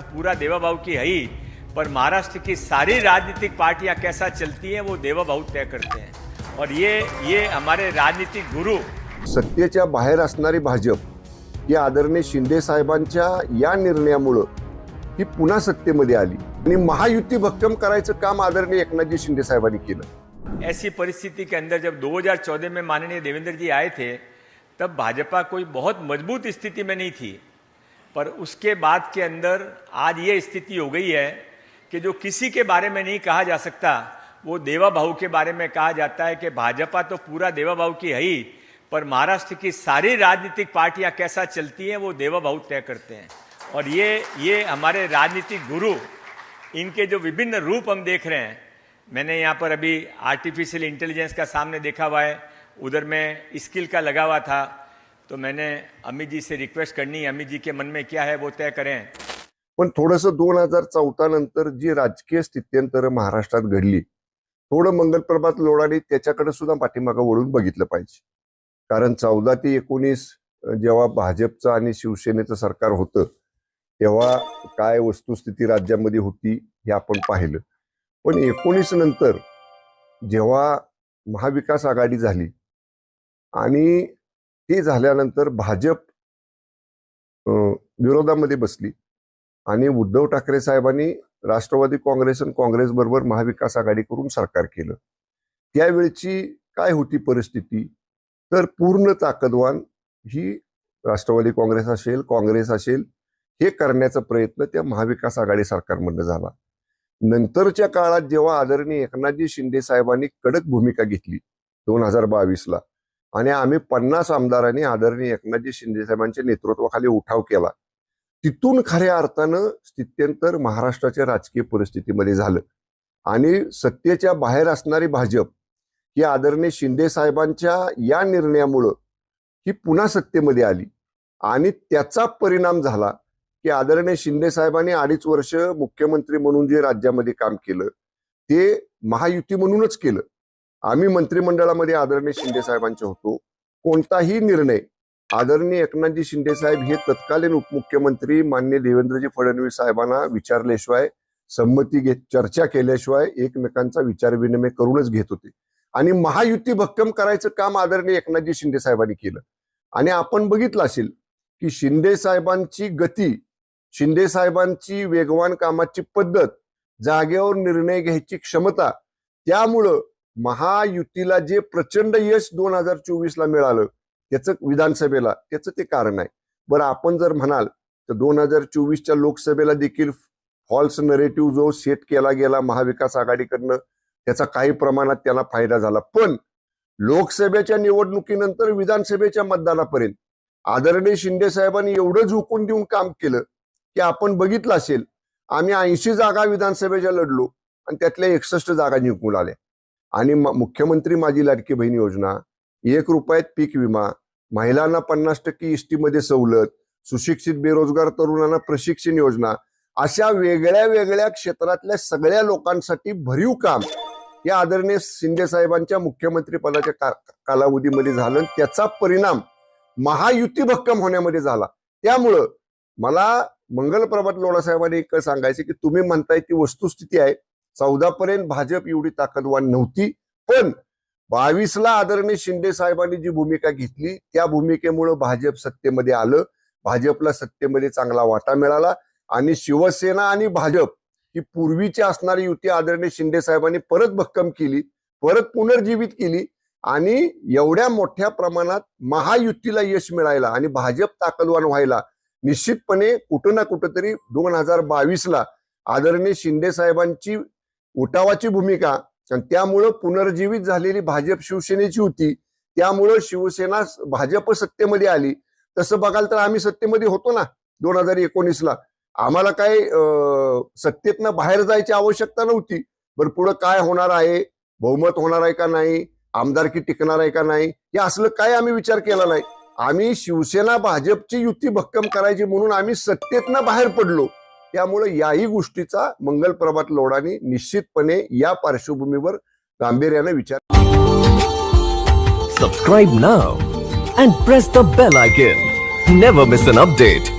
पूरा देवा भाऊ की है ही, पर महाराष्ट्र की सारी राजनीतिक पार्टियां कैसा चलती हैं वो देवा भाऊ तय करते हैं। और ये हमारे राजनीतिक गुरु सत्तेच्या बाहेर असणारी भाजप या आदरणीय शिंदे साहेबांच्या या निर्णयामुळे ही पुन्हा सत्तेमध्ये आली आणि महायुती भक्कम करायचं काम आदरणीय एकनाथजी शिंदे साहेबांनी केलं। ऐसी परिस्थिति के अंदर जब 2014 में माननीय देवेंद्र जी आए थे तब भाजपा कोई बहुत मजबूत स्थिति में नहीं थी, पर उसके बाद के अंदर आज ये स्थिति हो गई है कि जो किसी के बारे में नहीं कहा जा सकता वो देवा भाऊ के बारे में कहा जाता है कि भाजपा तो पूरा देवा भाऊ की है ही, पर महाराष्ट्र की सारी राजनीतिक पार्टियां कैसा चलती हैं वो देवा भाऊ तय करते हैं। और ये हमारे राजनीतिक गुरु, इनके जो विभिन्न रूप हम देख रहे हैं, मैंने यहाँ पर अभी आर्टिफिशियल इंटेलिजेंस का सामने देखा हुआ है, उधर में स्किल का लगा हुआ था, तो मैंने अमित जी से रिक्वेस्ट करनी है, अमित जी के मन में क्या है वो तय करें। पण थोडंसं 2014 नंतर जी राजकीय स्थित्यंतर महाराष्ट्रात घडली, थोडं मंगलप्रभात लोढाने त्याच्याकडे सुद्धा पाठीमागं वळून बघितलं पाहिजे। कारण 14 ते 19 जेव्हा भाजपचं आणि शिवसेनेचं सरकार होतं तेव्हा काय वस्तुस्थिती राज्यामध्ये होती हे आपण पाहिलं। पण 19 नंतर जेव्हा महाविकास आघाडी झाली आणि ते झाल्यानंतर भाजप विरोधामध्ये बसली आणि उद्धव ठाकरे साहेबांनी राष्ट्रवादी काँग्रेस आणि काँग्रेस बरोबर महाविकास आघाडी करून सरकार केलं। त्यावेळची काय होती परिस्थिती, तर पूर्ण ताकदवान ही राष्ट्रवादी काँग्रेस असेल काँग्रेस असेल हे करण्याचा प्रयत्न त्या महाविकास आघाडी सरकारमध्ये झाला। नंतरच्या काळात जेव्हा आदरणीय एकनाथजी शिंदे साहेबांनी कडक भूमिका घेतली 2022 ला आणि आम्ही 50 आमदारांनी आदरणीय एकनाथजी शिंदे साहेबांच्या नेतृत्वाखाली उठाव केला, तिथून खऱ्या अर्थानं स्थित्यंतर महाराष्ट्राच्या राजकीय परिस्थितीमध्ये झालं आणि सत्तेच्या बाहेर असणारी भाजप ही आदरणीय शिंदे साहेबांच्या या निर्णयामुळे ही पुन्हा सत्तेमध्ये आली आणि त्याचा परिणाम झाला की आदरणीय शिंदे साहेबांनी 2.5 वर्ष मुख्यमंत्री म्हणून जे राज्यामध्ये काम केलं ते महायुती म्हणूनच केलं। आम्ही मंत्रिमंडळामध्ये आदरणीय शिंदे साहेबांचे होतो। कोणताही निर्णय आदरणीय एकनाथजी शिंदे साहेब हे तत्कालीन उपमुख्यमंत्री माननीय देवेंद्रजी फडणवीस साहेबांना विचारल्याशिवाय संमती घेत चर्चा केल्याशिवाय एकमेकांचा विचारविनिमय करूनच घेत होते आणि महायुती भक्कम करायचं काम आदरणीय एकनाथजी शिंदे साहेबांनी केलं। आणि आपण बघितलं असेल की शिंदे साहेबांची गती, शिंदे साहेबांची वेगवान कामाची पद्धत, जागेवर निर्णय घ्यायची क्षमता, त्यामुळं महायुतीला जे प्रचंड यश 2024 ला मिळालं त्याचं विधानसभेला त्याचं ते कारण आहे। बरं आपण जर म्हणाल तर 2024च्या लोकसभेला देखील फॉल्स नरेटिव्ह जो सेट केला गेला महाविकास आघाडीकडनं त्याचा काही प्रमाणात त्याला फायदा झाला, पण लोकसभेच्या निवडणुकीनंतर विधानसभेच्या मतदानापर्यंत आदरणीय शिंदे साहेबांनी एवढं झुकून देऊन काम केलं की आपण बघितलं असेल आम्ही 80 जागा विधानसभेच्या लढलो आणि त्यातल्या 61 जागा जिंकून आल्या। आणि मुख्यमंत्री माझी लाडकी बहीण योजना, 1 रुपयात पीक विमा, महिलांना 50% एसटी मध्ये सवलत, सुशिक्षित बेरोजगार तरुणांना प्रशिक्षण योजना, अशा वेगळ्या वेगळ्या क्षेत्रातल्या सगळ्या लोकांसाठी भरीव काम या आदरणीय शिंदे साहेबांच्या मुख्यमंत्री पदाच्या कालावधीमध्ये झालं। त्याचा परिणाम महायुती भक्कम होण्यामध्ये झाला। त्यामुळं मला मंगलप्रभात लोढा साहेबांनी एक सांगायचे की तुम्ही म्हणताय ती वस्तुस्थिती आहे, 14 पर्यंत भाजप एवढी ताकदवान नव्हती, पण 22 ला आदरणीय शिंदे साहेबांनी जी भूमिका घेतली त्या भूमिकेमुळे भाजप सत्तेमध्ये आलं, भाजपला सत्तेमध्ये चांगला वाटा मिळाला आणि शिवसेना आणि भाजप ही पूर्वीची असणारी युती आदरणीय शिंदे साहेबांनी परत भक्कम केली, परत पुनर्जीवित केली आणि एवढ्या मोठ्या प्रमाणात महायुतीला यश मिळायला आणि भाजप ताकदवान व्हायला निश्चितपणे कुठं ना कुठंतरी 2022 ला आदरणीय शिंदे साहेबांची उठावाची भूमिका आणि त्यामुळं पुनर्जीवित झालेली भाजप शिवसेनेची होती, त्यामुळं शिवसेना भाजप सत्तेमध्ये आली। तसं बघाल तर आम्ही सत्तेमध्ये होतो ना 2019 ला, आम्हाला काय सत्तेतनं बाहेर जायची आवश्यकता नव्हती। बरं पुढे काय होणार आहे, बहुमत होणार आहे का नाही, आमदारकी टिकणार आहे का नाही, हे असलं काय आम्ही विचार केला नाही। आम्ही शिवसेना भाजपची युती भक्कम करायची म्हणून आम्ही सत्तेतनं बाहेर पडलो। त्यामुळे याही गोष्टीचा मंगलप्रभात लोढांनी निश्चितपणे या पार्श्वभूमीवर गांभीर्याने विचार। Subscribe now and press the bell icon. Never miss an update.